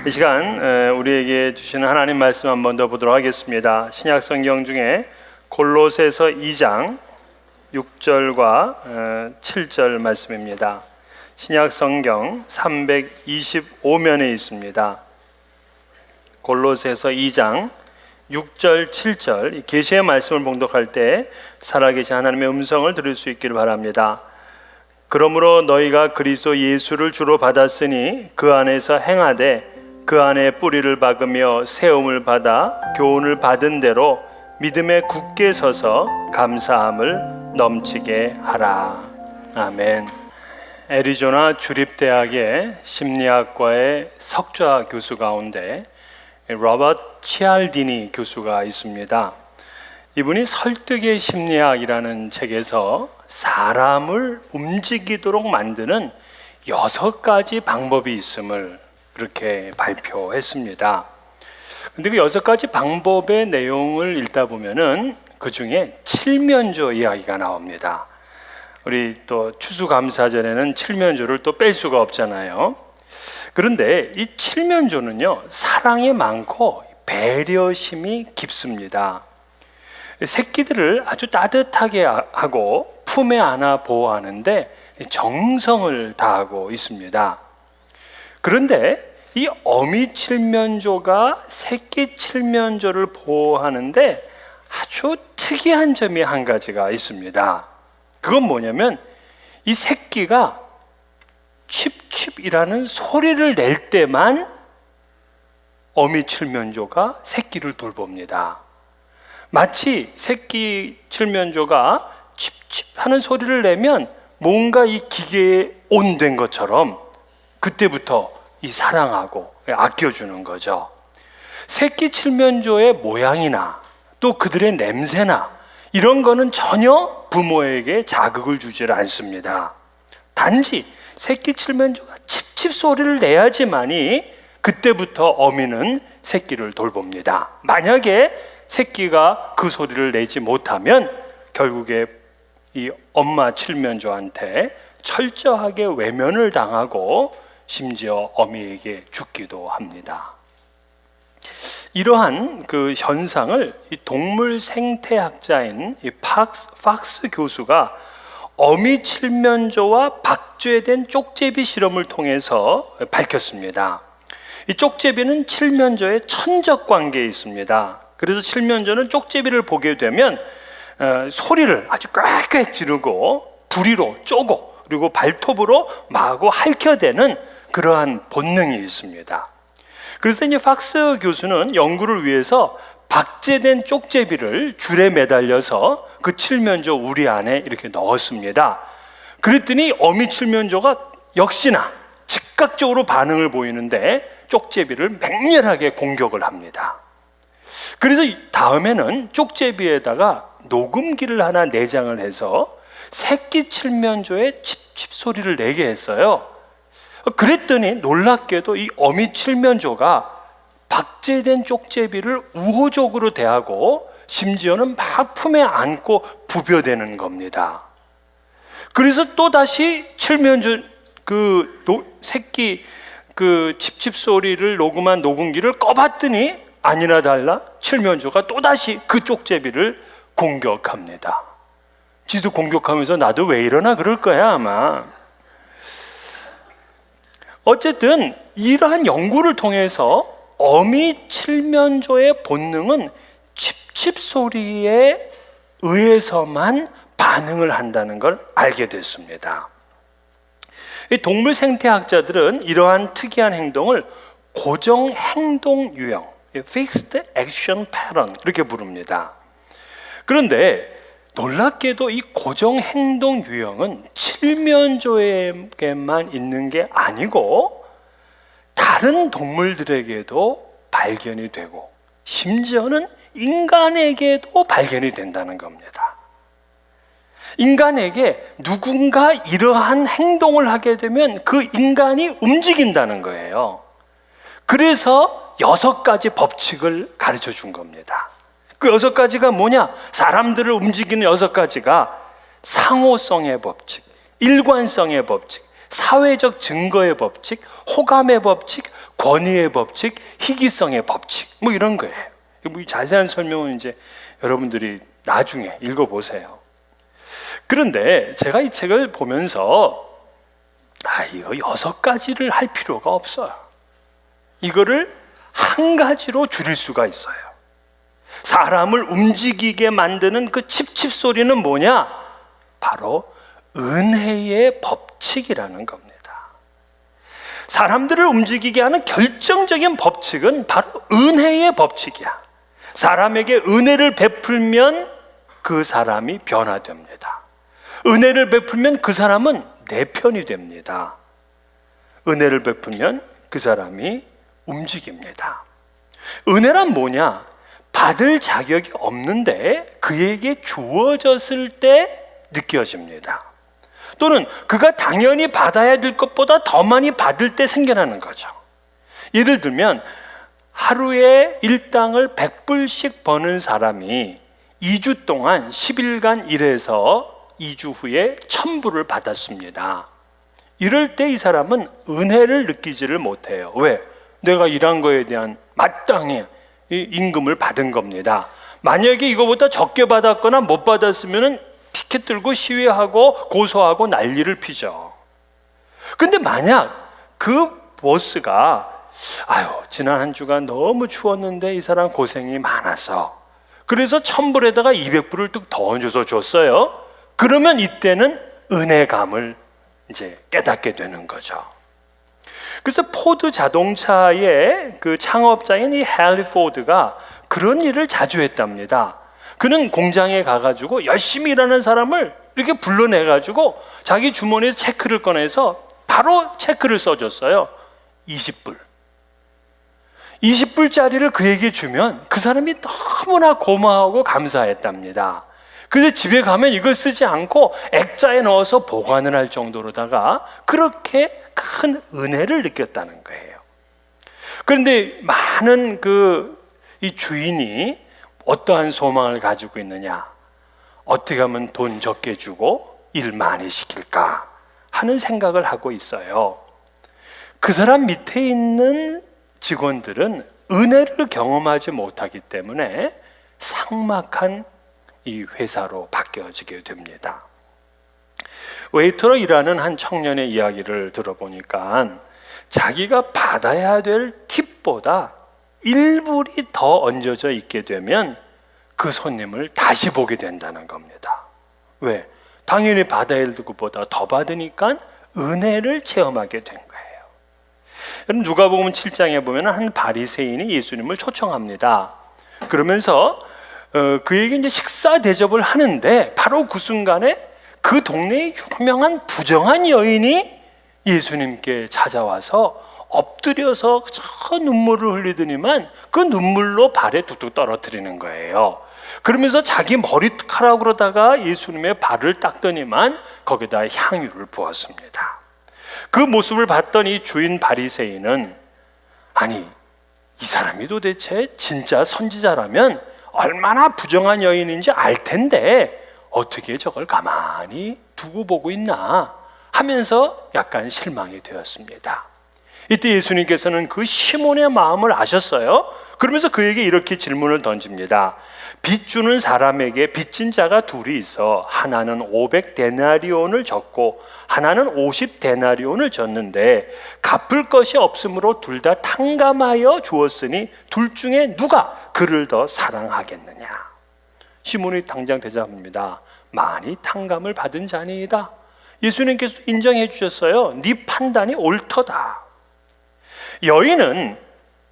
이 시간 우리에게 주시는 하나님 말씀 한 번 더 보도록 하겠습니다. 신약 성경 중에 골로새서 2장 6절과 7절 말씀입니다. 신약 성경 325면에 있습니다. 골로새서 2장 6절 7절 계시의 말씀을 봉독할 때 살아계신 하나님의 음성을 들을 수 있기를 바랍니다. 그러므로 너희가 그리스도 예수를 주로 받았으니 그 안에서 행하되 그 안에 뿌리를 박으며 세움을 받아 교훈을 받은 대로 믿음에 굳게 서서 감사함을 넘치게 하라. 아멘. 애리조나 주립대학의 심리학과의 석좌 교수 가운데 로버트 치알디니 교수가 있습니다. 이분이 설득의 심리학이라는 책에서 사람을 움직이도록 만드는 6가지 방법이 있음을 그렇게 발표했습니다. 근데 그 6가지 방법의 내용을 읽다 보면은 그 중에 칠면조 이야기가 나옵니다. 우리 또 추수감사절에는 칠면조를 또 뺄 수가 없잖아요. 그런데 이 칠면조는요, 사랑이 많고 배려심이 깊습니다. 새끼들을 아주 따뜻하게 하고 품에 안아 보호하는데 정성을 다하고 있습니다. 그런데 이 어미 칠면조가 새끼 칠면조를 보호하는데 아주 특이한 점이 한 가지가 있습니다. 그건 뭐냐면 이 새끼가 칩칩이라는 소리를 낼 때만 어미 칠면조가 새끼를 돌봅니다. 마치 새끼 칠면조가 칩칩하는 소리를 내면 뭔가 이 기계에 온된 것처럼 그때부터 이 사랑하고 아껴주는 거죠. 새끼 칠면조의 모양이나 또 그들의 냄새나 이런 거는 전혀 부모에게 자극을 주질 않습니다. 단지 새끼 칠면조가 칩칩 소리를 내야지만이 그때부터 어미는 새끼를 돌봅니다. 만약에 새끼가 그 소리를 내지 못하면 결국에 이 엄마 칠면조한테 철저하게 외면을 당하고 심지어 어미에게 죽기도 합니다. 이러한 그 현상을 이 동물 생태학자인 이 팍스 교수가 어미 칠면조와 박제된 쪽제비 실험을 통해서 밝혔습니다. 이 쪽제비는 칠면조의 천적 관계에 있습니다. 그래서 칠면조는 쪽제비를 보게 되면 소리를 아주 꽥꽥 지르고 부리로 쪼고 그리고 발톱으로 마구 핥혀대는 그러한 본능이 있습니다. 그래서 이제 팍스 교수는 연구를 위해서 박제된 쪽제비를 줄에 매달려서 그 칠면조 우리 안에 이렇게 넣었습니다. 그랬더니 어미 칠면조가 역시나 즉각적으로 반응을 보이는데 쪽제비를 맹렬하게 공격을 합니다. 그래서 다음에는 쪽제비에다가 녹음기를 하나 내장을 해서 새끼 칠면조의 칩칩 소리를 내게 했어요. 그랬더니 놀랍게도 이 어미 칠면조가 박제된 쪽제비를 우호적으로 대하고 심지어는 막 품에 안고 부벼대는 겁니다. 그래서 또 다시 칠면조 새끼 칩칩 소리를 녹음한 녹음기를 꺼봤더니 아니나 달라 칠면조가 또 다시 그 쪽제비를 공격합니다. 지도 공격하면서 나도 왜 이러나 그럴 거야 아마. 어쨌든 이러한 연구를 통해서 어미 칠면조의 본능은 칩칩 소리에 의해서만 반응을 한다는 걸 알게 됐습니다. 이 동물 생태학자들은 이러한 특이한 행동을 고정 행동 유형, Fixed Action Pattern 이렇게 부릅니다. 그런데 놀랍게도 이 고정 행동 유형은 칠면조에게만 있는 게 아니고 다른 동물들에게도 발견이 되고 심지어는 인간에게도 발견이 된다는 겁니다. 인간에게 누군가 이러한 행동을 하게 되면 그 인간이 움직인다는 거예요. 그래서 6가지 법칙을 가르쳐 준 겁니다. 그 6가지가 뭐냐? 사람들을 움직이는 6가지가 상호성의 법칙, 일관성의 법칙, 사회적 증거의 법칙, 호감의 법칙, 권위의 법칙, 희귀성의 법칙, 뭐 이런 거예요. 뭐 자세한 설명은 이제 여러분들이 나중에 읽어보세요. 그런데 제가 이 책을 보면서 이거 6가지를 할 필요가 없어요. 이거를 한 가지로 줄일 수가 있어요. 사람을 움직이게 만드는 그 칩칩 소리는 뭐냐? 바로 은혜의 법칙이라는 겁니다. 사람들을 움직이게 하는 결정적인 법칙은 바로 은혜의 법칙이야. 사람에게 은혜를 베풀면 그 사람이 변화됩니다. 은혜를 베풀면 그 사람은 내 편이 됩니다. 은혜를 베풀면 그 사람이 움직입니다. 은혜란 뭐냐? 받을 자격이 없는데 그에게 주어졌을 때 느껴집니다. 또는 그가 당연히 받아야 될 것보다 더 많이 받을 때 생겨나는 거죠. 예를 들면 하루에 일당을 100불씩 버는 사람이 2주 동안 10일간 일해서 2주 후에 1000불을 받았습니다. 이럴 때 이 사람은 은혜를 느끼지를 못해요. 왜? 내가 일한 거에 대한 마땅히 임금을 받은 겁니다. 만약에 이거보다 적게 받았거나 못 받았으면 피켓 들고 시위하고 고소하고 난리를 피죠. 근데 만약 그 보스가 지난 한 주간 너무 추웠는데 이 사람 고생이 많아서 그래서 1000불에다가 200불을 뚝 더 얹어서 줬어요. 그러면 이때는 은혜감을 이제 깨닫게 되는 거죠. 그래서 포드 자동차의 그 창업자인 이 헨리 포드가 그런 일을 자주 했답니다. 그는 공장에 가가지고 열심히 일하는 사람을 이렇게 불러내가지고 자기 주머니에서 체크를 꺼내서 바로 체크를 써줬어요. 20불. 20불짜리를 그에게 주면 그 사람이 너무나 고마워하고 감사했답니다. 그래서 집에 가면 이걸 쓰지 않고 액자에 넣어서 보관을 할 정도로다가 그렇게 큰 은혜를 느꼈다는 거예요. 그런데 많은 이 주인이 어떠한 소망을 가지고 있느냐? 어떻게 하면 돈 적게 주고 일 많이 시킬까 하는 생각을 하고 있어요. 그 사람 밑에 있는 직원들은 은혜를 경험하지 못하기 때문에 삭막한 이 회사로 바뀌어지게 됩니다. 웨이터로 일하는 한 청년의 이야기를 들어보니까 자기가 받아야 될 팁보다 1불이 더 얹어져 있게 되면 그 손님을 다시 보게 된다는 겁니다. 왜? 당연히 받아야 될 것보다 더 받으니까 은혜를 체험하게 된 거예요. 여러분 누가복음 7장에 보면 한 바리새인이 예수님을 초청합니다. 그러면서 그에게 이제 식사 대접을 하는데 바로 그 순간에 그 동네의 유명한 부정한 여인이 예수님께 찾아와서 엎드려서 저 눈물을 흘리더니만 그 눈물로 발에 뚝뚝 떨어뜨리는 거예요. 그러면서 자기 머리카락으로다가 예수님의 발을 닦더니만 거기다 향유를 부었습니다. 그 모습을 봤던 이 주인 바리새인은 이 사람이 도대체 진짜 선지자라면 얼마나 부정한 여인인지 알 텐데 어떻게 저걸 가만히 두고 보고 있나 하면서 약간 실망이 되었습니다. 이때 예수님께서는 그 시몬의 마음을 아셨어요. 그러면서 그에게 이렇게 질문을 던집니다. 빚 주는 사람에게 빚진 자가 둘이 있어 하나는 500데나리온을 졌고 하나는 50데나리온을 졌는데 갚을 것이 없으므로 둘 다 탕감하여 주었으니 둘 중에 누가 그를 더 사랑하겠느냐? 시몬이 당장 대답합니다. 많이 탕감을 받은 자니이다. 예수님께서 인정해 주셨어요. 네 판단이 옳더다. 여인은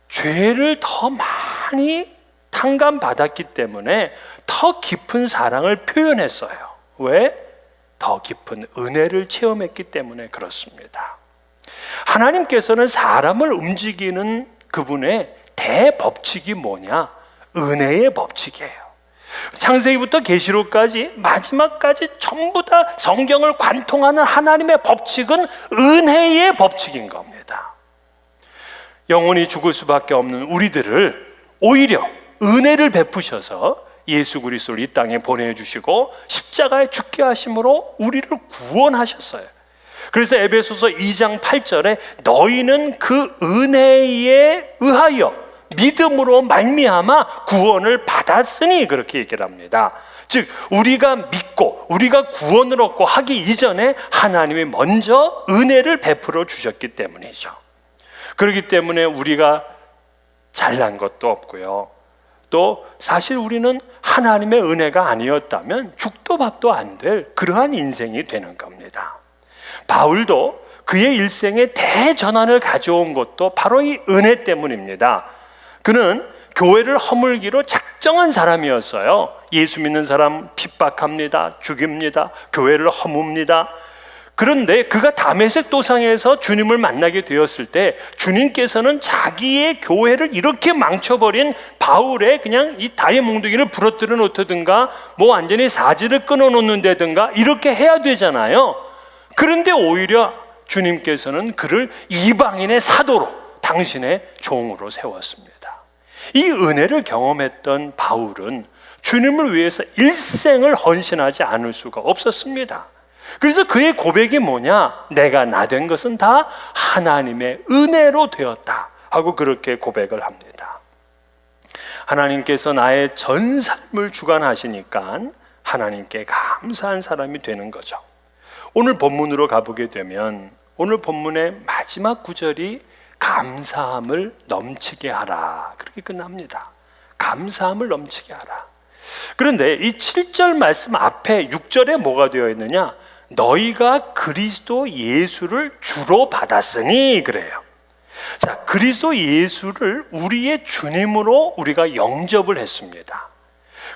죄를 더 많이 탕감받았기 때문에 더 깊은 사랑을 표현했어요. 왜? 더 깊은 은혜를 체험했기 때문에 그렇습니다. 하나님께서는 사람을 움직이는 그분의 대법칙이 뭐냐? 은혜의 법칙이에요. 창세기부터 계시록까지 마지막까지 전부 다 성경을 관통하는 하나님의 법칙은 은혜의 법칙인 겁니다. 영원히 죽을 수밖에 없는 우리들을 오히려 은혜를 베푸셔서 예수 그리스도를 이 땅에 보내주시고 십자가에 죽게 하심으로 우리를 구원하셨어요. 그래서 에베소서 2장 8절에 너희는 그 은혜에 의하여 믿음으로 말미암아 구원을 받았으니 그렇게 얘기를 합니다. 즉 우리가 믿고 우리가 구원을 얻고 하기 이전에 하나님이 먼저 은혜를 베풀어 주셨기 때문이죠. 그렇기 때문에 우리가 잘난 것도 없고요. 또 사실 우리는 하나님의 은혜가 아니었다면 죽도 밥도 안 될 그러한 인생이 되는 겁니다. 바울도 그의 일생의 대전환을 가져온 것도 바로 이 은혜 때문입니다. 그는 교회를 허물기로 작정한 사람이었어요. 예수 믿는 사람 핍박합니다. 죽입니다. 교회를 허뭅니다. 그런데 그가 다메섹 도상에서 주님을 만나게 되었을 때 주님께서는 자기의 교회를 이렇게 망쳐버린 바울의 그냥 이 다리의 몽둥이를 부러뜨려 놓다든가 뭐 완전히 사지를 끊어 놓는다든가 이렇게 해야 되잖아요. 그런데 오히려 주님께서는 그를 이방인의 사도로 당신의 종으로 세웠습니다. 이 은혜를 경험했던 바울은 주님을 위해서 일생을 헌신하지 않을 수가 없었습니다. 그래서 그의 고백이 뭐냐? 내가 나된 것은 다 하나님의 은혜로 되었다 하고 그렇게 고백을 합니다. 하나님께서 나의 전 삶을 주관하시니까 하나님께 감사한 사람이 되는 거죠. 오늘 본문으로 가보게 되면 오늘 본문의 마지막 구절이 감사함을 넘치게 하라 그렇게 끝납니다. 감사함을 넘치게 하라. 그런데 이 7절 말씀 앞에 6절에 뭐가 되어 있느냐? 너희가 그리스도 예수를 주로 받았으니 그래요. 자, 그리스도 예수를 우리의 주님으로 우리가 영접을 했습니다.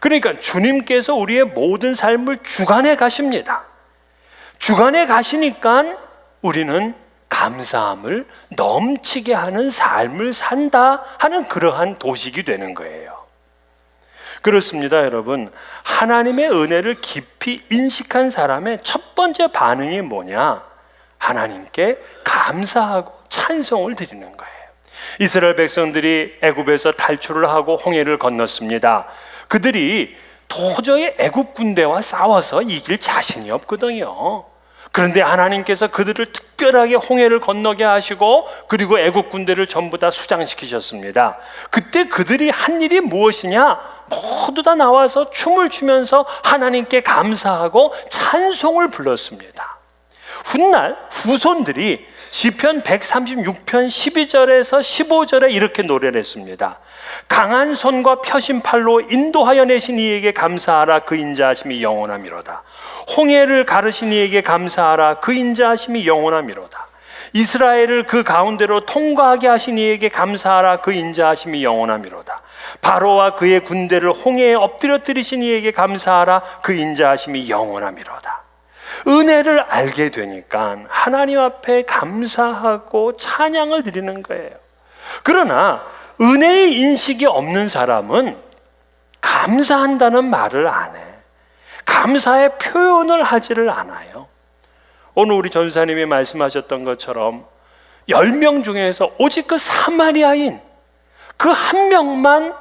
그러니까 주님께서 우리의 모든 삶을 주관해 가십니다. 주관해 가시니까 우리는 감사함을 넘치게 하는 삶을 산다 하는 그러한 도식이 되는 거예요. 그렇습니다, 여러분. 하나님의 은혜를 깊이 인식한 사람의 첫 번째 반응이 뭐냐? 하나님께 감사하고 찬송을 드리는 거예요. 이스라엘 백성들이 애굽에서 탈출을 하고 홍해를 건넜습니다. 그들이 도저히 애굽 군대와 싸워서 이길 자신이 없거든요. 그런데 하나님께서 그들을 특별하게 홍해를 건너게 하시고 그리고 애국 군대를 전부 다 수장시키셨습니다. 그때 그들이 한 일이 무엇이냐? 모두 다 나와서 춤을 추면서 하나님께 감사하고 찬송을 불렀습니다. 훗날 후손들이 시편 136편 12절에서 15절에 이렇게 노래를 했습니다. 강한 손과 펴신 팔로 인도하여 내신 이에게 감사하라. 그 인자하심이 영원하미로다. 홍해를 가르신 이에게 감사하라. 그 인자하심이 영원하미로다. 이스라엘을 그 가운데로 통과하게 하신 이에게 감사하라. 그 인자하심이 영원하미로다. 바로와 그의 군대를 홍해에 엎드려뜨리신 이에게 감사하라. 그 인자하심이 영원하미로다. 은혜를 알게 되니까 하나님 앞에 감사하고 찬양을 드리는 거예요. 그러나 은혜의 인식이 없는 사람은 감사한다는 말을 안 해. 감사의 표현을 하지를 않아요. 오늘 우리 전사님이 말씀하셨던 것처럼 10명 중에서 오직 그 사마리아인 그 한 명만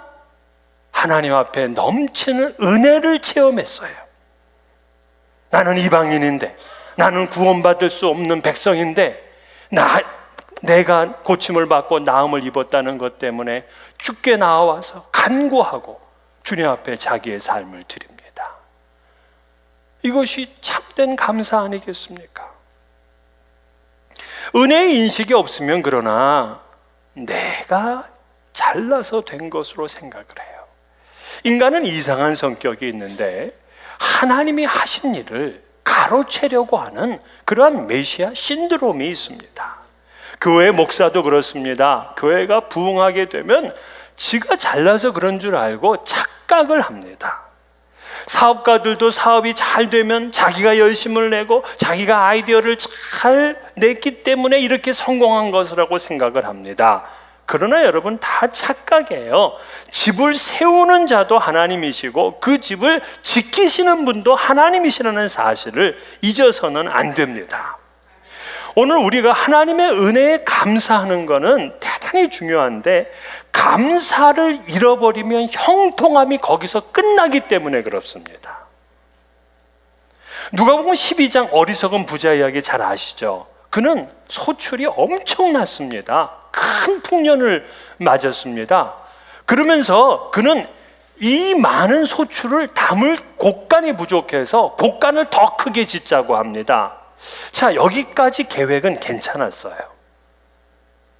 하나님 앞에 넘치는 은혜를 체험했어요. 나는 이방인인데, 나는 구원받을 수 없는 백성인데, 내가 고침을 받고 나음을 입었다는 것 때문에 죽게 나와서 간구하고 주님 앞에 자기의 삶을 드립니다. 이것이 참된 감사 아니겠습니까? 은혜의 인식이 없으면 그러나 내가 잘나서 된 것으로 생각을 해요. 인간은 이상한 성격이 있는데 하나님이 하신 일을 가로채려고 하는 그러한 메시아 신드롬이 있습니다. 교회 목사도 그렇습니다. 교회가 부흥하게 되면 지가 잘나서 그런 줄 알고 착각을 합니다. 사업가들도 사업이 잘 되면 자기가 열심을 내고 자기가 아이디어를 잘 냈기 때문에 이렇게 성공한 것이라고 생각을 합니다. 그러나 여러분 다 착각이에요. 집을 세우는 자도 하나님이시고 그 집을 지키시는 분도 하나님이시라는 사실을 잊어서는 안 됩니다. 오늘 우리가 하나님의 은혜에 감사하는 것은 대단히 중요한데 감사를 잃어버리면 형통함이 거기서 끝나기 때문에 그렇습니다. 누가복음 12장 어리석은 부자 이야기 잘 아시죠? 그는 소출이 엄청났습니다. 큰 풍년을 맞았습니다. 그러면서 그는 이 많은 소출을 담을 곳간이 부족해서 곳간을 더 크게 짓자고 합니다. 자, 여기까지 계획은 괜찮았어요.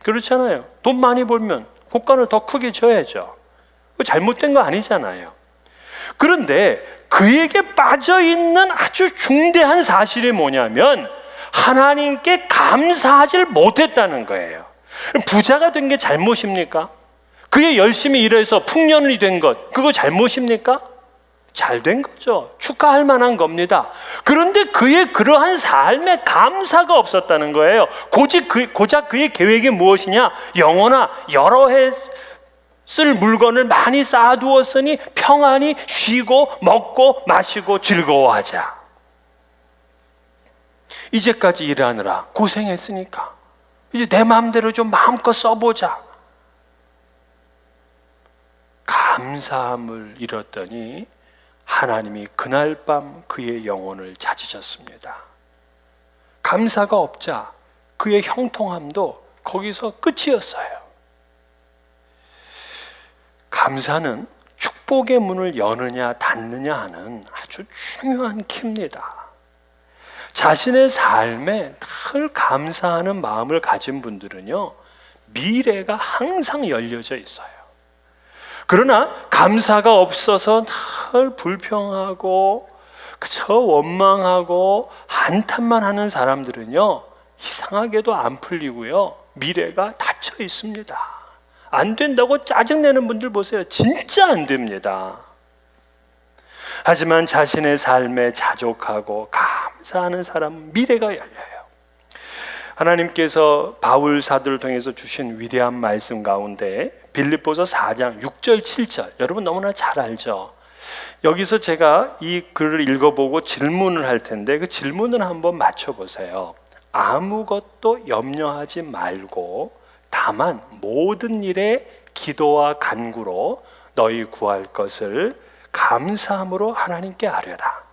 그렇잖아요. 돈 많이 벌면 곳간을 더 크게 져야죠. 잘못된 거 아니잖아요. 그런데 그에게 빠져있는 아주 중대한 사실이 뭐냐면 하나님께 감사하지 못했다는 거예요. 부자가 된 게 잘못입니까? 그의 열심히 일해서 풍년이 된 것, 그거 잘못입니까? 잘 된 거죠. 축하할 만한 겁니다. 그런데 그의 그러한 삶에 감사가 없었다는 거예요. 고작 그의 계획이 무엇이냐? 영혼아, 여러 해 쓸 물건을 많이 쌓아두었으니 평안히 쉬고 먹고 마시고 즐거워하자. 이제까지 일하느라 고생했으니까 이제 내 마음대로 좀 마음껏 써보자. 감사함을 잃었더니 하나님이 그날 밤 그의 영혼을 찾으셨습니다. 감사가 없자 그의 형통함도 거기서 끝이었어요. 감사는 축복의 문을 여느냐 닫느냐 하는 아주 중요한 키입니다. 자신의 삶에 늘 감사하는 마음을 가진 분들은요, 미래가 항상 열려져 있어요. 그러나 감사가 없어서 늘 불평하고 그저 원망하고 한탄만 하는 사람들은요, 이상하게도 안 풀리고요, 미래가 닫혀 있습니다. 안 된다고 짜증내는 분들 보세요. 진짜 안 됩니다. 하지만 자신의 삶에 자족하고 감사하는 사람은 미래가 열려요. 하나님께서 바울 사도를 통해서 주신 위대한 말씀 가운데 빌립보서 4장 6절 7절, 여러분 너무나 잘 알죠? 여기서 제가 이 글을 읽어보고 질문을 할 텐데 그 질문을 한번 맞춰보세요. 아무것도 염려하지 말고 다만 모든 일에 기도와 간구로 너희 구할 것을 감사함으로 하나님께 아뢰라.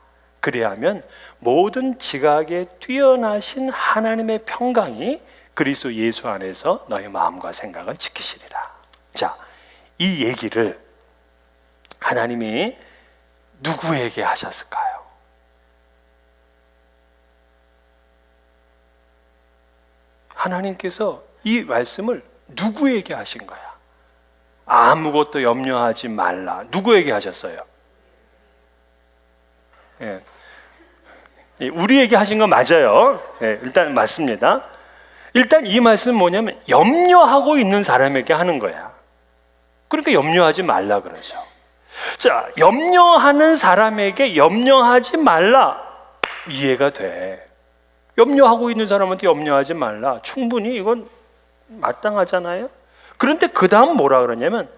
그리하면 모든 지각에 뛰어나신 하나님의 평강이 그리스도 예수 안에서 너희 마음과 생각을 지키시리라. 자, 이 얘기를 하나님이 누구에게 하셨을까요? 하나님께서 이 말씀을 누구에게 하신 거야? 아무것도 염려하지 말라. 누구에게 하셨어요? 예. 우리에게 하신 건 맞아요. 예, 일단 맞습니다. 일단 이 말씀은 뭐냐면 염려하고 있는 사람에게 하는 거야. 그러니까 염려하지 말라 그러죠. 자, 염려하는 사람에게 염려하지 말라. 이해가 돼. 염려하고 있는 사람한테 염려하지 말라. 충분히 이건 마땅하잖아요. 그런데 그 다음 뭐라 그러냐면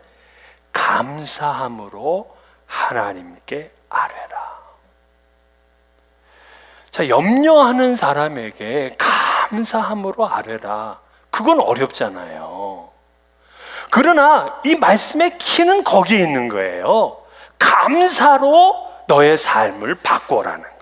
감사함으로 하나님께 아뢰라. 자, 염려하는 사람에게 감사함으로 아뢰라. 그건 어렵잖아요. 그러나 이 말씀의 키는 거기에 있는 거예요. 감사로 너의 삶을 바꿔라는 거야.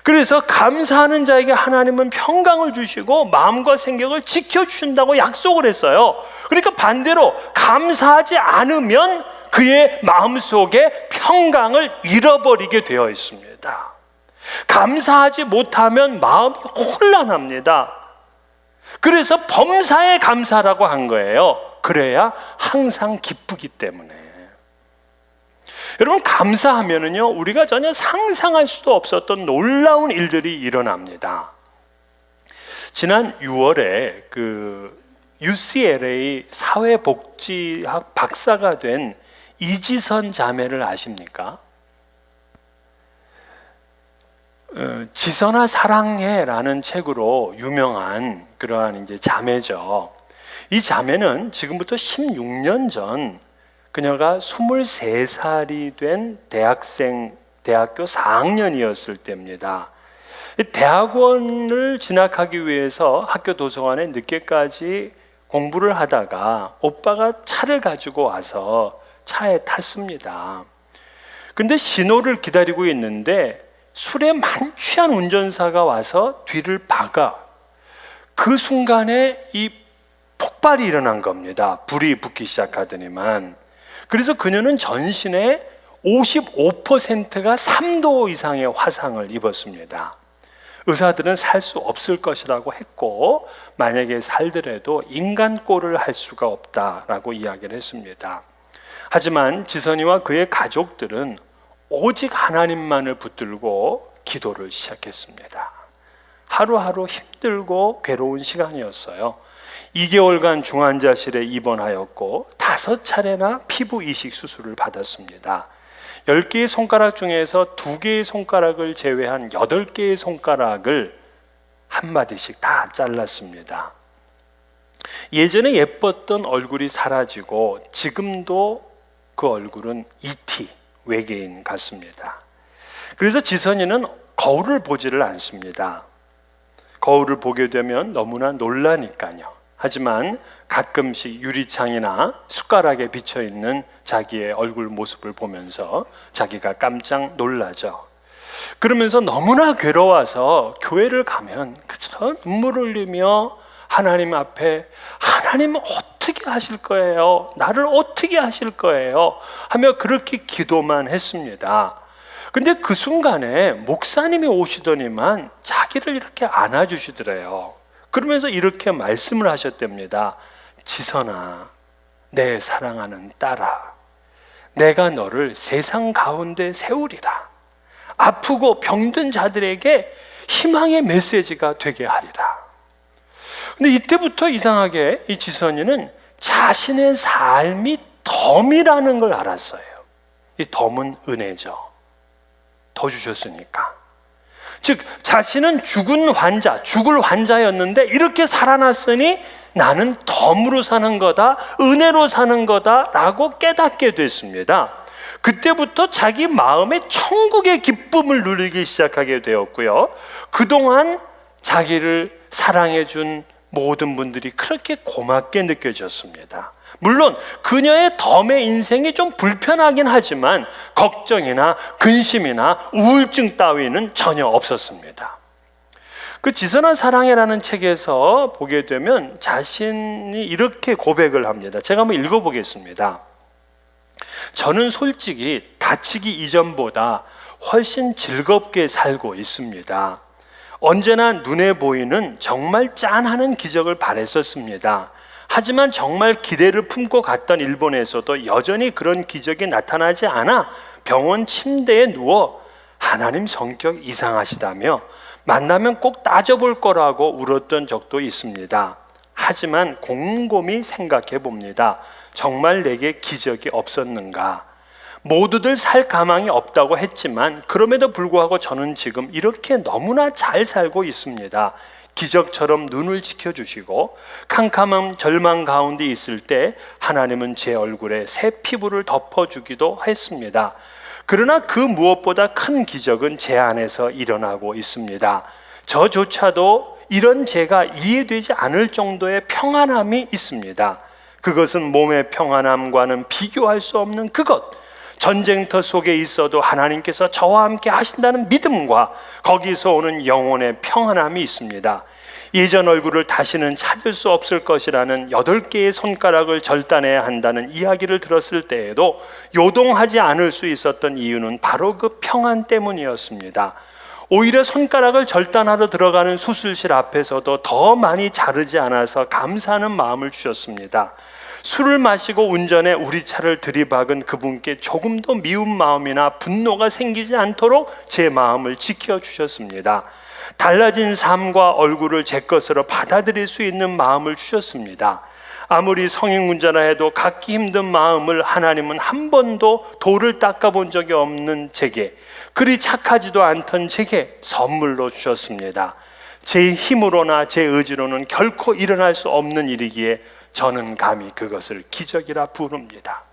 그래서 감사하는 자에게 하나님은 평강을 주시고 마음과 생각을 지켜주신다고 약속을 했어요. 그러니까 반대로 감사하지 않으면 그의 마음속에 평강을 잃어버리게 되어 있습니다. 감사하지 못하면 마음이 혼란합니다. 그래서 범사에 감사라고 한 거예요. 그래야 항상 기쁘기 때문에. 여러분, 감사하면은요, 우리가 전혀 상상할 수도 없었던 놀라운 일들이 일어납니다. 지난 6월에 그 UCLA 사회복지학 박사가 된 이지선 자매를 아십니까? 지선아 사랑해라는 책으로 유명한 그러한 이제 자매죠. 이 자매는 지금부터 16년 전 그녀가 23살이 된 대학교 4학년이었을 때입니다. 대학원을 진학하기 위해서 학교 도서관에 늦게까지 공부를 하다가 오빠가 차를 가지고 와서 차에 탔습니다. 근데 신호를 기다리고 있는데 술에 만취한 운전사가 와서 뒤를 박아 그 순간에 이 폭발이 일어난 겁니다. 불이 붙기 시작하더니만. 그래서 그녀는 전신에 55%가 3도 이상의 화상을 입었습니다. 의사들은 살 수 없을 것이라고 했고, 만약에 살더라도 인간꼴을 할 수가 없다라고 이야기를 했습니다. 하지만 지선이와 그의 가족들은 오직 하나님만을 붙들고 기도를 시작했습니다. 하루하루 힘들고 괴로운 시간이었어요. 2개월간 중환자실에 입원하였고 5차례나 피부 이식 수술을 받았습니다. 10개의 손가락 중에서 2개의 손가락을 제외한 8개의 손가락을 한마디씩 다 잘랐습니다. 예전에 예뻤던 얼굴이 사라지고 지금도 그 얼굴은 ET, 외계인 같습니다. 그래서 지선이는 거울을 보지를 않습니다. 거울을 보게 되면 너무나 놀라니까요. 하지만 가끔씩 유리창이나 숟가락에 비쳐있는 자기의 얼굴 모습을 보면서 자기가 깜짝 놀라죠. 그러면서 너무나 괴로워서 교회를 가면 그저 눈물을 흘리며 하나님 앞에 하나님 어떻게 하실 거예요? 나를 어떻게 하실 거예요? 하며 그렇게 기도만 했습니다. 근데 그 순간에 목사님이 오시더니만 자기를 이렇게 안아주시더래요. 그러면서 이렇게 말씀을 하셨답니다. 지선아, 내 사랑하는 딸아, 내가 너를 세상 가운데 세우리라. 아프고 병든 자들에게 희망의 메시지가 되게 하리라. 근데 이때부터 이상하게 이 지선이는 자신의 삶이 덤이라는 걸 알았어요. 이 덤은 은혜죠. 더 주셨으니까. 즉 자신은 죽을 환자였는데 이렇게 살아났으니 나는 덤으로 사는 거다, 은혜로 사는 거다라고 깨닫게 됐습니다. 그때부터 자기 마음에 천국의 기쁨을 누리기 시작하게 되었고요. 그동안 자기를 사랑해준 모든 분들이 그렇게 고맙게 느껴졌습니다. 물론 그녀의 덤의 인생이 좀 불편하긴 하지만 걱정이나 근심이나 우울증 따위는 전혀 없었습니다. 그 지선한 사랑해라는 책에서 보게 되면 자신이 이렇게 고백을 합니다. 제가 한번 읽어보겠습니다. 저는 솔직히 다치기 이전보다 훨씬 즐겁게 살고 있습니다. 언제나 눈에 보이는 정말 짠하는 기적을 바랬었습니다. 하지만 정말 기대를 품고 갔던 일본에서도 여전히 그런 기적이 나타나지 않아 병원 침대에 누워 하나님 성격 이상하시다며 만나면 꼭 따져볼 거라고 울었던 적도 있습니다. 하지만 곰곰이 생각해 봅니다. 정말 내게 기적이 없었는가? 모두들 살 가망이 없다고 했지만 그럼에도 불구하고 저는 지금 이렇게 너무나 잘 살고 있습니다. 기적처럼 눈을 지켜주시고 캄캄한 절망 가운데 있을 때 하나님은 제 얼굴에 새 피부를 덮어주기도 했습니다. 그러나 그 무엇보다 큰 기적은 제 안에서 일어나고 있습니다. 저조차도 이런 제가 이해되지 않을 정도의 평안함이 있습니다. 그것은 몸의 평안함과는 비교할 수 없는 그것, 전쟁터 속에 있어도 하나님께서 저와 함께 하신다는 믿음과 거기서 오는 영혼의 평안함이 있습니다. 예전 얼굴을 다시는 찾을 수 없을 것이라는 8개의 손가락을 절단해야 한다는 이야기를 들었을 때에도 요동하지 않을 수 있었던 이유는 바로 그 평안 때문이었습니다. 오히려 손가락을 절단하러 들어가는 수술실 앞에서도 더 많이 자르지 않아서 감사하는 마음을 주셨습니다. 술을 마시고 운전해 우리 차를 들이박은 그분께 조금도 미운 마음이나 분노가 생기지 않도록 제 마음을 지켜주셨습니다. 달라진 삶과 얼굴을 제 것으로 받아들일 수 있는 마음을 주셨습니다. 아무리 성인군자라 해도 갖기 힘든 마음을 하나님은 한 번도 돌을 닦아본 적이 없는 제게, 그리 착하지도 않던 제게 선물로 주셨습니다. 제 힘으로나 제 의지로는 결코 일어날 수 없는 일이기에 저는 감히 그것을 기적이라 부릅니다.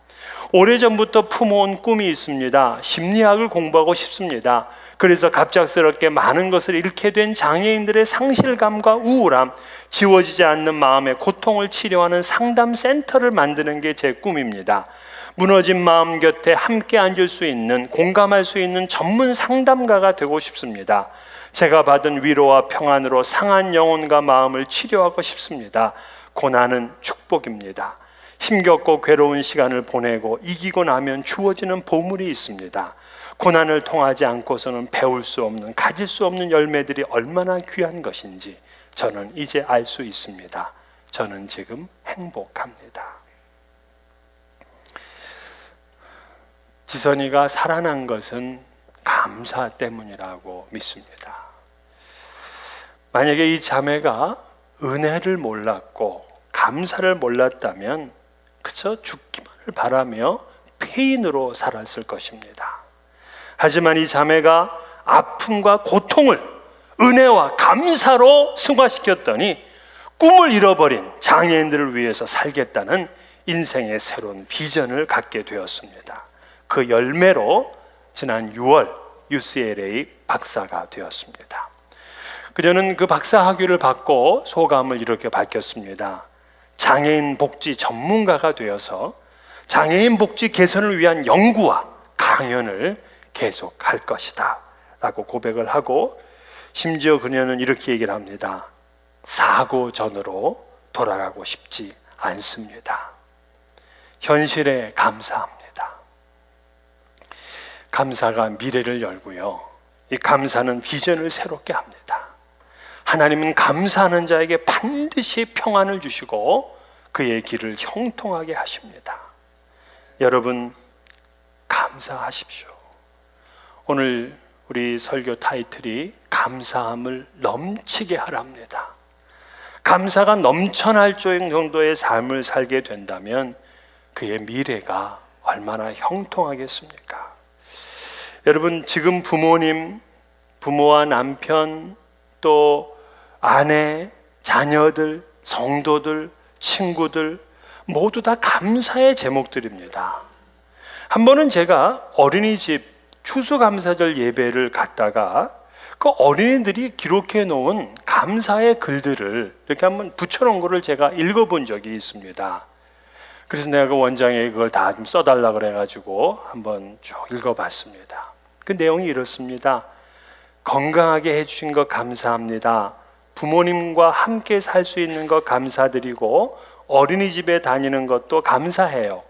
오래전부터 품어온 꿈이 있습니다. 심리학을 공부하고 싶습니다. 그래서 갑작스럽게 많은 것을 잃게 된 장애인들의 상실감과 우울함, 지워지지 않는 마음의 고통을 치료하는 상담 센터를 만드는 게 제 꿈입니다. 무너진 마음 곁에 함께 앉을 수 있는, 공감할 수 있는 전문 상담가가 되고 싶습니다. 제가 받은 위로와 평안으로 상한 영혼과 마음을 치료하고 싶습니다. 고난은 축복입니다. 힘겹고 괴로운 시간을 보내고 이기고 나면 주어지는 보물이 있습니다. 고난을 통하지 않고서는 배울 수 없는, 가질 수 없는 열매들이 얼마나 귀한 것인지 저는 이제 알 수 있습니다. 저는 지금 행복합니다. 지선이가 살아난 것은 감사 때문이라고 믿습니다. 만약에 이 자매가 은혜를 몰랐고 감사를 몰랐다면 그저 죽기만을 바라며 폐인으로 살았을 것입니다. 하지만 이 자매가 아픔과 고통을 은혜와 감사로 승화시켰더니 꿈을 잃어버린 장애인들을 위해서 살겠다는 인생의 새로운 비전을 갖게 되었습니다. 그 열매로 지난 6월 UCLA 박사가 되었습니다. 그녀는 그 박사 학위를 받고 소감을 이렇게 밝혔습니다. 장애인 복지 전문가가 되어서 장애인 복지 개선을 위한 연구와 강연을 계속할 것이다 라고 고백을 하고, 심지어 그녀는 이렇게 얘기를 합니다. 사고 전으로 돌아가고 싶지 않습니다. 현실에 감사합니다. 감사가 미래를 열고요, 이 감사는 비전을 새롭게 합니다. 하나님은 감사하는 자에게 반드시 평안을 주시고 그의 길을 형통하게 하십니다. 여러분, 감사하십시오. 오늘 우리 설교 타이틀이 감사함을 넘치게 하랍니다. 감사가 넘쳐날 정도의 삶을 살게 된다면 그의 미래가 얼마나 형통하겠습니까? 여러분, 지금 부모님, 부모와 남편, 또 아내, 자녀들, 성도들, 친구들 모두 다 감사의 제목들입니다. 한 번은 제가 어린이집 추수감사절 예배를 갔다가 그 어린이들이 기록해 놓은 감사의 글들을 이렇게 한번 붙여놓은 거를 제가 읽어본 적이 있습니다. 그래서 내가 그 원장에 그걸 다 좀 써달라 그래가지고 한번 쭉 읽어봤습니다. 그 내용이 이렇습니다. 건강하게 해주신 것 감사합니다. 부모님과 함께 살 수 있는 것 감사드리고 어린이집에 다니는 것도 감사해요.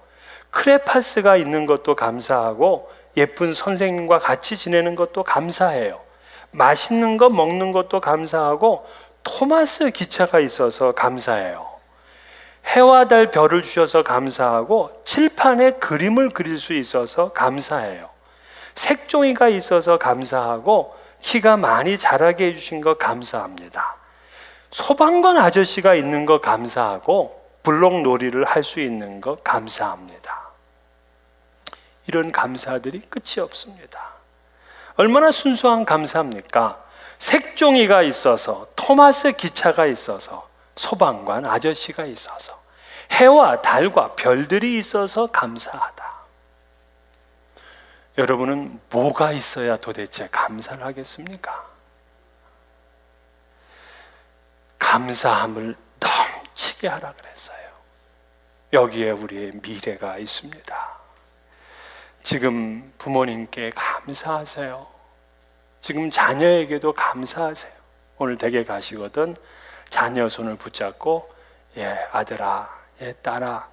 크레파스가 있는 것도 감사하고 예쁜 선생님과 같이 지내는 것도 감사해요. 맛있는 거 먹는 것도 감사하고 토마스 기차가 있어서 감사해요. 해와 달 별을 주셔서 감사하고 칠판에 그림을 그릴 수 있어서 감사해요. 색종이가 있어서 감사하고 키가 많이 자라게 해주신 것 감사합니다. 소방관 아저씨가 있는 것 감사하고 블록놀이를 할 수 있는 것 감사합니다. 이런 감사들이 끝이 없습니다. 얼마나 순수한 감사입니까? 색종이가 있어서, 토마스 기차가 있어서, 소방관 아저씨가 있어서, 해와 달과 별들이 있어서 감사하다. 여러분은 뭐가 있어야 도대체 감사를 하겠습니까? 감사함을 넘치게 하라 그랬어요. 여기에 우리의 미래가 있습니다. 지금 부모님께 감사하세요. 지금 자녀에게도 감사하세요. 오늘 댁에 가시거든 자녀 손을 붙잡고, 예 아들아, 예 딸아,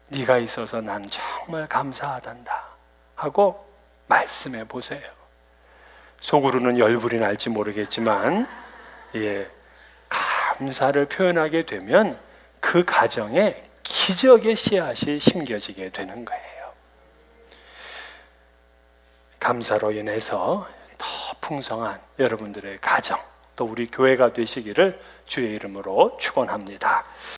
네가 있어서 난 정말 감사하단다 하고 말씀해 보세요. 속으로는 열불이 날지 모르겠지만, 예, 감사를 표현하게 되면 그 가정에 기적의 씨앗이 심겨지게 되는 거예요. 감사로 인해서 더 풍성한 여러분들의 가정, 또 우리 교회가 되시기를 주의 이름으로 축원합니다.